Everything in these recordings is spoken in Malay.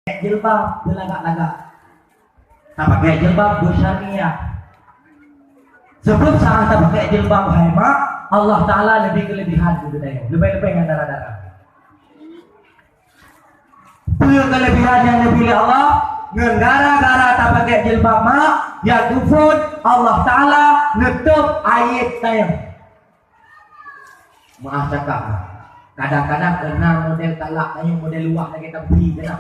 jilbab berlagak-lagak. Tak pakai jilbab bersyariah. Sebelum saat tak pakai jilbab mak, Allah Ta'ala lebih kelebihan di dunia. Lebih-lebih yang darah-darah. Kelebihan yang dipilih Allah, gara-gara tak pakai jilbab mak, ya kufur Allah Ta'ala nutup aib saya. Maaf cakap, kadang-kadang kena model talak saya, model luar lagi tepi je nak.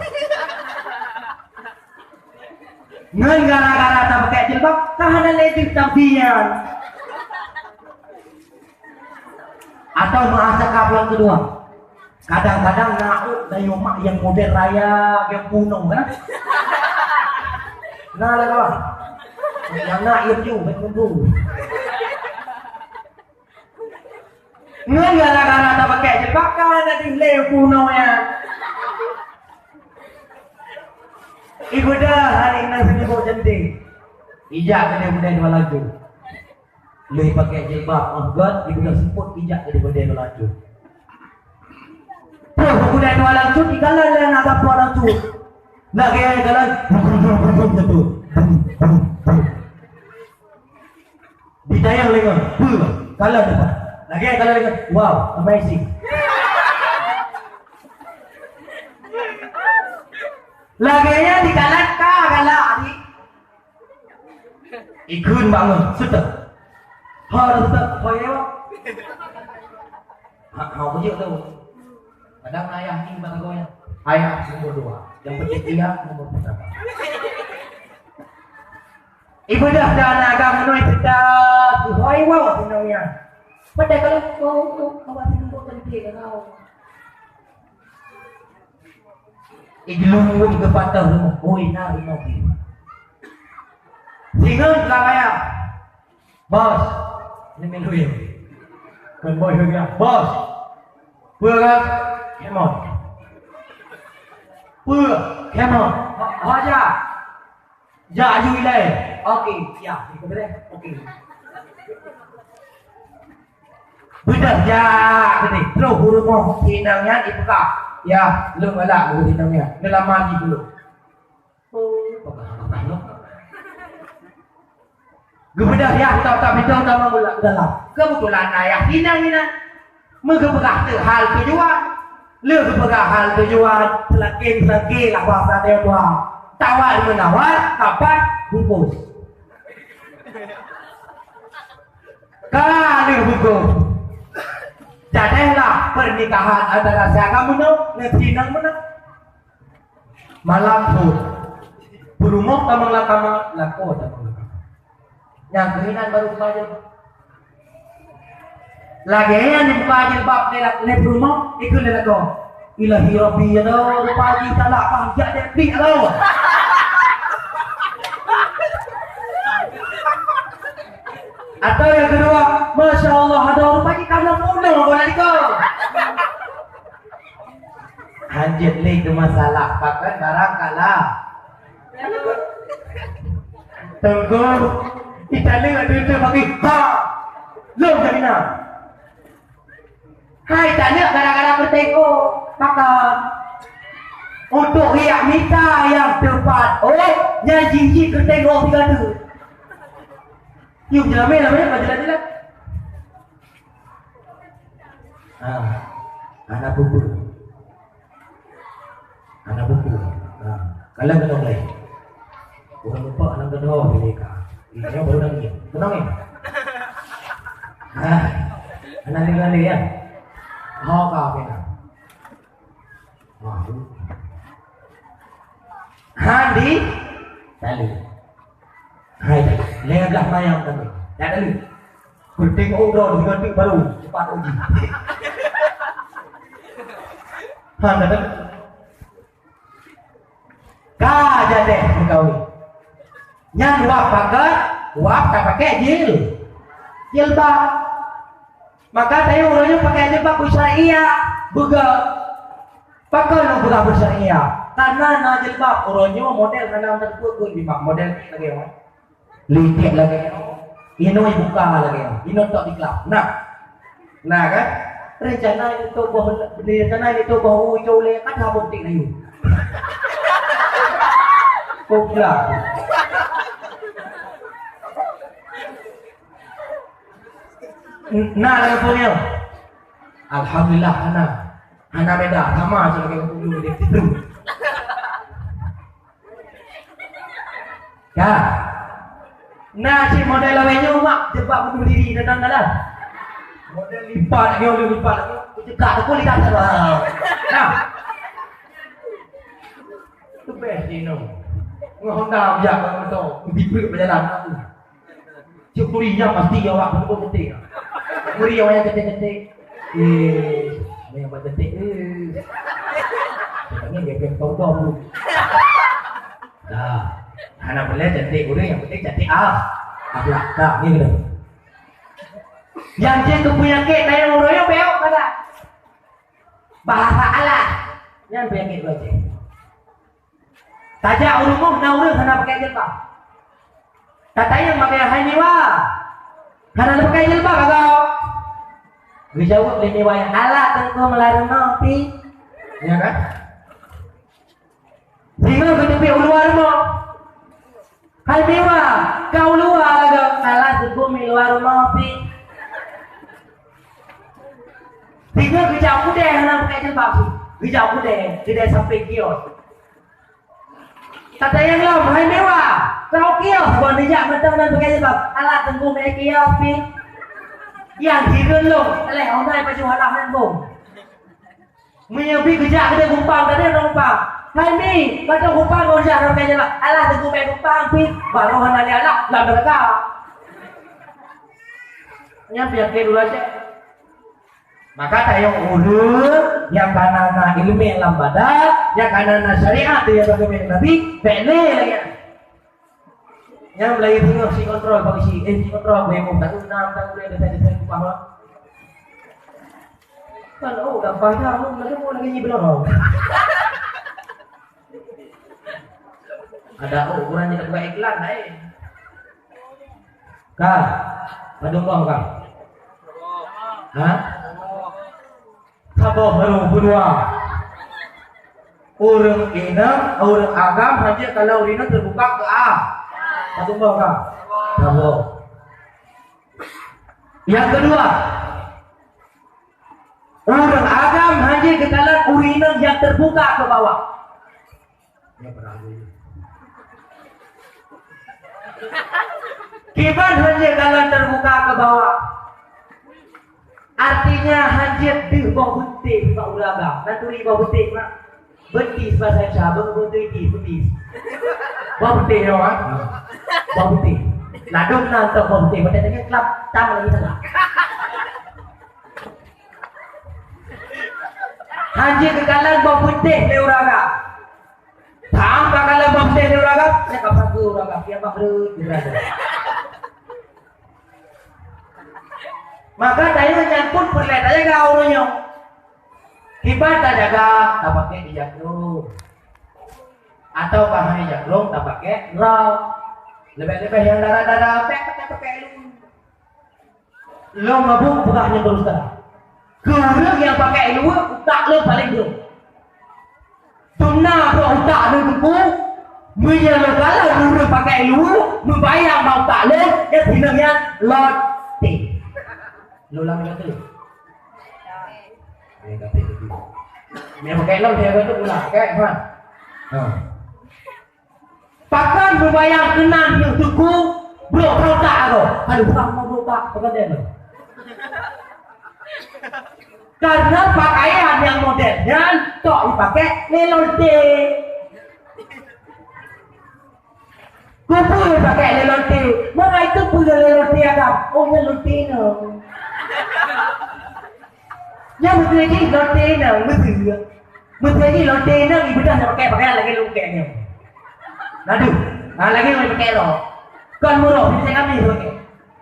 Gara-gara tak pakai jilbab, kahana lagi tepian. Atau maaf cakap yang kedua, kadang-kadang nauk dari mak yang model raya, yang punung kan? Nah lah kawan, yang nak ia ju, main kumpu. Gara-gara tak pakai jilbab, kahana di leu punung ya. Ibu dah hari ini sibuk cantik. Ijak kena budaya dua lagu. Lebih pakai jilbab, God, ibu dah sebut ijak jadi budaya dua lagu. Budaya dua lagu, ikalah dia nak apa orang tu. Nak kaya ikalah. Ditayang lengan, kalah depan. Lagi kalah lengan, wow, amazing. Laganya dikalat ka galak adik. Ikun bangun, sudah. Harus tak payah. Hak punya tu. Kadang ayah ni bagaimana? Ayah nombor 2, yang ketiga nombor pertama. Ibu dah agak menoi sedap. Hoi wow sebenarnya. Pada kalau kau awak nombor cantik kau. Igelung ke patah rumah. Oi, nari nopi. Singan lah kaya. Bos, ini meluin. Kan boy juga. Bos, pura kemon. Pura kemon. Haja. Ja aju ilai. Okey, ya, ikut boleh. Okey. Benar ja, betul. Terus rumah tinangnya dibuka. Ya, belum ada dulu hitamnya. Dalam mandi dulu. Gebedah ya, tak betul tak mau dalam. Kebetulan ayah hinang. Mengeberah tu hal tujuan. Keberah hal tujuan. Selagi lah bahasa dia tua. Tawar menawar, kapan bungkus. Kalau bungkus. Jadilah pernikahan antara siapa menang, ngetinang menang. Malam pun, berumur tamang lako. Yang kehinan baru kemarin. Lagi yang dibuka jilbab ni berumur, ikut ni lako. Ilahi Rabbi ya dah, pagi talak panjang dia pik tau. Atau yang kedua, Masya Allah ada orang pagi kamu mudah boleh kau. Anjir ni itu masalah pakai barang kalah. Tunggu, kita lihat itu bagi ha, belum jadi nak. Hai tanya gara-gara bertengok makan. Untuk riak minta yang tepat. Oh, yang jijik bertengok tiga tu. Yuk jalan jalan. Anak buku. Kalian kenal lagi. Orang lupa anak kedua mereka. Ini baru lagi. Kenal ni? Anak ni ya. Hao kau kena. Handi, tali. Hai, lihat belah mayang tadi. Lihat tadi. Kuting udon dengan pik baru cepat uji. Handa kan? Kaja deh kau. Yang wap tak pakai jilbab. Maka saya orangnya pakai jilbab syariah, bukan pakai bukan syariah. Karena na jilbab orangnya model mana terkuat bimak model lagi apa? Litik lagi. Ino buka lagi. Ino tak diklap. Nah kan? Rencana itu bahwa hujau le kan habuk tik layu. Kopla. Nah, yang punya. Alhamdulillah, anak beda sama sebagai dulu dia itu. Ya. Nah, si model lainnya mak jebak bunuh diri datang dalam. Model lipat lagi. Cekak aku lihat terus. Nah. Tu best ni no. Honda biar kamu tahu, diberi berjalan aku. Cukurinya pasti awak betul penting. Cukuri awak yang ketik-ketik. Yang buat ketik. Sebenarnya dia kena tahu dulu. Dah. Anak boleh cantik orang yang penting cantik akhlak tak ni gitu. Yang dia penyakit naya orang yang beok kata. Bahasa Allah. Yang penyakit tu aja. Tajak urung na urung kana pakai jilbab. Katanya pakai haniwa. Kana pakai jilbab kagak. Dijawab oleh dewa yang Allah tengko melarang nabi. Ya kan? Sehingga ketepi luar mo. Hai dewa, kau luar agak Allah tengko luar nabi. Sehingga bijak kuda kana pakai jilbab. Bijak kuda tidak sampai kios. Kata yang lain, hai dewa, kau kios buat bijak betul dan pakai jilbab. Allah tengko pakai kios pi. Yang hidup lo, oleh orang macam halah handphone. Menyepi kerja kita gumpang, tadi gumpang. Hai ni, kata gumpang kau jangan pakai jilbab. Allah tengku pakai gumpang pi, baru hana dia Allah, lah mereka. Yang biar dulu aja. Maka tayang ulur yang kanana ilmu yang lambadat, yang kanana syariat dia bagaimana Nabi, bele lagi. Yang lagi tengok si kontrol bagi si kontrol bemo tak enam tak boleh dekat kupah. Kan dah banyak mau lagi belum. Ada ukurannya tak buat iklan Kak, padung kau kak. Hah? Sabar baru berdua. Orang inam, orang agam saja kalau inam terbuka ke Satu bawah kak. Satu. Yang kedua, orang agam hanya ke dalam urinal yang terbuka ke bawah. Kiban hanya dalam terbuka ke bawah. Artinya hanya di bawah betis pak uraga. Nanti bawah betis pak. Betis bahasa Indonesia, betis. Bawah betis ya pak. Bawah betis. Ladung nanti bawah betis. Macam ni kelab tam lagi salah. Hanya kekalan bawah betis le uraga. Tam kekalan bawah betis le uraga. Saya kau satu uraga. Dia baru uraga. Maka saya menyangkut perlet aja kau orangnya. Kibat tak jaga, tak pakai dijagrung. Atau bahan dijagrung, tak pakai raw. Lebih-lebih yang darah-darah, pakai lu. Lo mabuk bukannya terus terang. Kurang yang pakai lu, tak lo paling belum. Tunah pro tak lo kuku. Menyelah kalau lu pakai lu, membayang mau tak lo, ya tinangnya loti. Lo lagi kata lu. Dia kata itu. Dia pakai lo dia kata pula, kayak kan? Pakan membayang kenan yang tuku, bro kau tak aku. Aduh, kamu bro tak, pakai dia lo. Karena pakaian yang modernnya tok dipakai lelonte. Kupu pakai lelonte. Mana itu punya lelonte ada? Oh lelonte no. Yang menjadi lonte no, menjadi lonte no ibu dah pakai pakaian lagi lukenya. Aduh, lagi mau pakai lo. Kan murah, bisa kami pakai.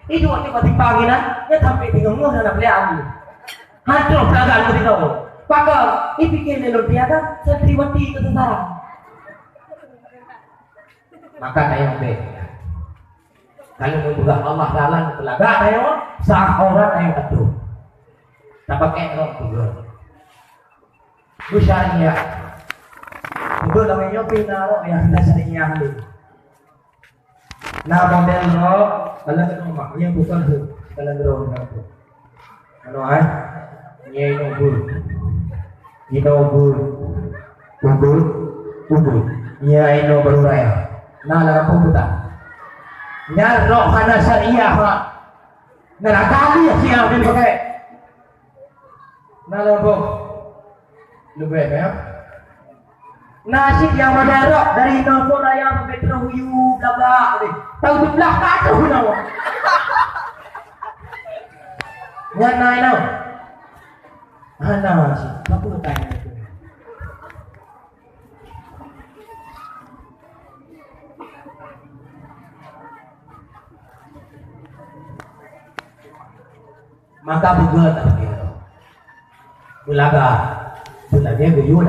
Itu waktu kau pagi nak, dia sampai tinggal murah nak beli ambil. Hancur pelagaan tu tahu. Pakar, ini fikir lelaki ada santriwati kesengsaraan. Maka kayak be. Kalau membuka Allah dalam telaga kayak sah orang yang betul. Tak pakai orang tu. Busyarnya Duduk dalam nyopi na yang kita sering ni. Na model ro kalau kita maknya bukan tu kalau drone tu. Ano ay? Nye no bul. Ino bul. Ubul. Nye no beruraya. Na lang po buta. Nya ro hana syariah ha. Narakali siya din pakai. Na lang po. Lebih ya. Nasi yang mendarat dari nombor yang Metro Huyu belakang ni. Tahu tu belakang tu nawa. Yang naik tau. Hana si. Apa tanya tu? Maka buka tak kira. Bulaga. Bulaga Huyu